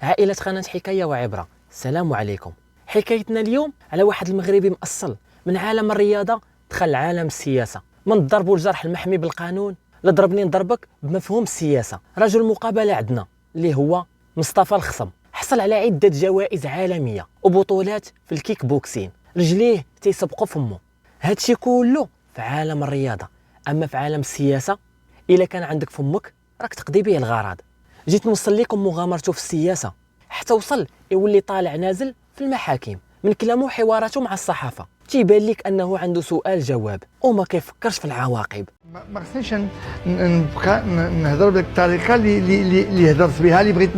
عائلة قناة حكاية وعبرة، السلام عليكم. حكايتنا اليوم على واحد المغربي مأصل من عالم الرياضة دخل عالم السياسة، من الضرب والجرح المحمي بالقانون لضربني نضربك بمفهوم السياسة. رجل المقابلة عندنا اللي هو مصطفى الخصم، حصل على عدة جوائز عالمية وبطولات في الكيك بوكسين، رجليه تيسبقوا فمه. هادشي كله في عالم الرياضة. أما في عالم السياسة إلا كان عندك فمك راك تقضي به الغرض. جيت نوصل لكم مغامرته في السياسة حتى وصل يولي طالع نازل في المحاكم، من كلامه وحواراته مع الصحافة تيبان لك أنه عنده سؤال جواب وما كيفكرش في العواقب. ما خصنيش نبقى نهضر بديك الطريقة اللي هضرت بها، اللي بغيت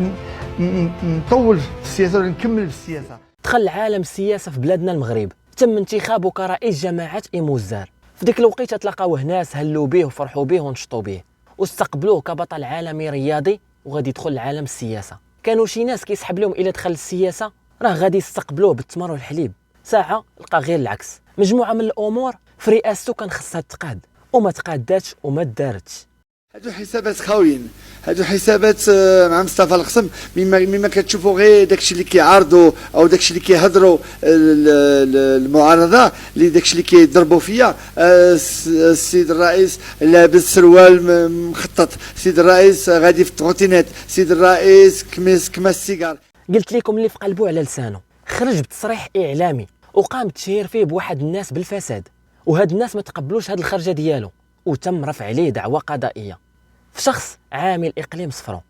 نطول في السياسة ولا نكمل في السياسة. دخل عالم السياسة في بلادنا المغرب، تم انتخابه كرئيس جماعة إيموزار. في ديك الوقيته تلقاوه ناس هلوا به وفرحوا به ونشطوا به واستقبلوه كبطل عالمي رياضي وغادي يدخل لعالم السياسة. كانوا شي ناس كيسحب لهم إلا دخل السياسة راه غادي يستقبلوه بالتمر والحليب، ساعة لقى غير العكس. مجموعة من الأمور في رئاسته كان خصها تقاد وما تقاداتش وما دارتش. هادو حسابات خاويين، هادو حسابات مع مصطفى الخصم. مما كتشوفوا غير داكشي اللي كيعارضوا او داكشي اللي كيهضروا المعارضه، اللي داكشي اللي كيضربوا فيا. السيد الرئيس لابس سروال مخطط، السيد الرئيس غادي في التروتينات، السيد الرئيس كما السيجار. قلت لكم اللي في قلبه على لسانه. خرج بتصريح اعلامي وقام تشهير فيه بواحد الناس بالفساد، وهاد الناس ما تقبلوش هاد الخرجه ديالو وتم رفع عليه دعوى قضائيه في شخص عامل اقليم صفرو.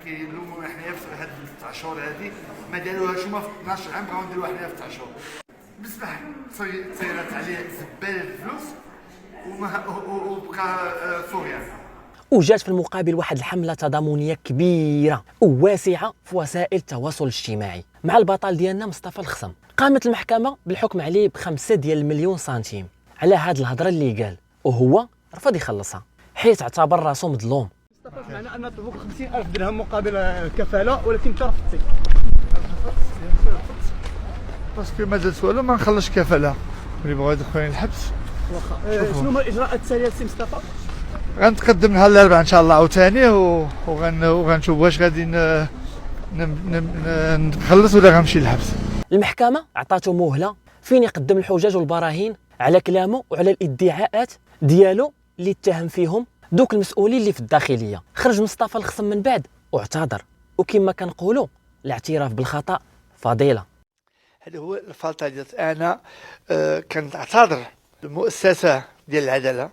كيلوموا حنايا في هاد 9 شهور هادي ما داروهاش هما في 12 عام، بغاو نديروها حنايا في 9 شهور. بصح تصيرات عليه زباله الفلوس وبقى فوقيا. وجات في المقابل واحد الحمله تضامنيه كبيره وواسعه في وسائل التواصل الاجتماعي مع البطل ديالنا مصطفى الخصم. قامت المحكمه بالحكم عليه ب5 مليون سنتيم على هاد الهضره اللي قال، وهو رفض يخلصها حيت اعتبر راسو مظلوم. مصطفى معنا ان نطلبوك 50,000 درهم مقابل كفاله، ولكن انت رفضتي. باسكو ما درت والو، ما نخلصش كفاله، اللي بغا يدخلني الحبس. واخا شنو هما الاجراءات التاليه سي مصطفى؟ غنتقدم نهار الاربعاء ان شاء الله عاوتاني وغنشوف واش غادي نخلص ولا غنمشي للحبس. المحكمه عطاتو مهله فين يقدم الحجج والبراهين على كلامه وعلى الادعاءات ديالو اللي اتهم فيهم دوك المسؤولين اللي في الداخليه. خرج مصطفى الخصم من بعد واعتذر، وكما كنقولوا الاعتراف بالخطا فضيله. هذا هو الفلتة ديال انا كنعتذر المؤسسه ديال العداله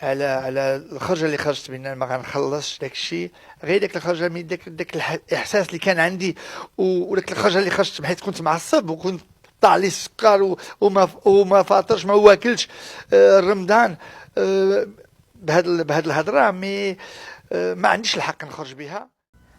على الخرجه اللي خرجت منها، ما غنخلصش داك الشيء، غير داك الخرجه من داك الاحساس اللي كان عندي، وداك الخرجه اللي خرجت بحيث كنت معصب وكنت طلع لي السكر وما فاطرش ما واكلش رمضان بهاد الهضره، ما عنديش الحق نخرج بها.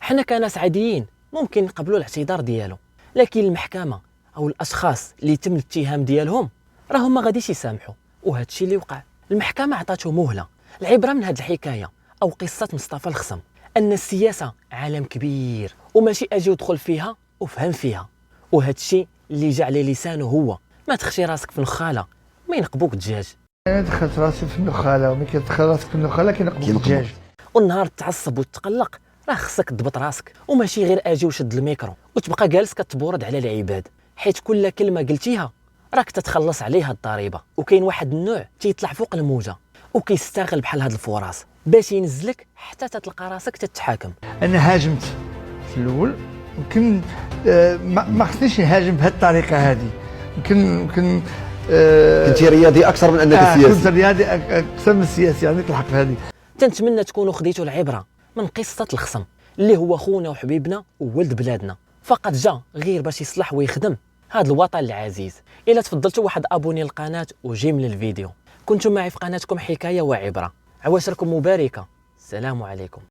حنا كناس عاديين ممكن نقبلوا الاعتذار ديالو، لكن المحكمه او الاشخاص اللي تم الاتهام ديالهم راهم ما غاديش يسامحوا، وهذا الشيء اللي وقع. المحكمه عطاته مهله. العبره من هذه الحكايه او قصه مصطفى الخصم ان السياسه عالم كبير وماشي اجي ودخل فيها وفهم فيها، وهذا الشيء اللي جا على لسانه هو ما تخشي راسك في نخاله ما ينقبوك الدجاج. انا دخلت راسي في النخاله، وملي كتدخل راسك في النخاله كينقبوك الدجاج. والنهار تعصب وتقلق راه خصك تضبط راسك، وماشي غير اجي وشد الميكرو وتبقى جالس كتبورد على العباد، حيت كل كلمه قلتيها راك تتخلص عليها الضريبه. وكاين واحد النوع تيطلع فوق الموجه وكيستغل بحال هاد الفرص باش ينزلك حتى تتلقى راسك تتحاكم. انا هاجمت في الاول، يمكن ما خصنيش نهاجم بهذه الطريقه هذه. يمكن كنت رياضي اكثر من انك سياسي. كنت رياضي اكثر من السياسي، عندك الحق في هذه. تنتمنى تكونوا خديتوا العبره من قصه الخصم اللي هو خونا وحبيبنا وولد بلادنا، فقط جا غير باش يصلح ويخدم هذا الوطن العزيز. الا تفضلتوا واحد ابوني للقناه وجيم من الفيديو. كنتم معي في قناتكم حكايه وعبره. عواشركم مباركه، السلام عليكم.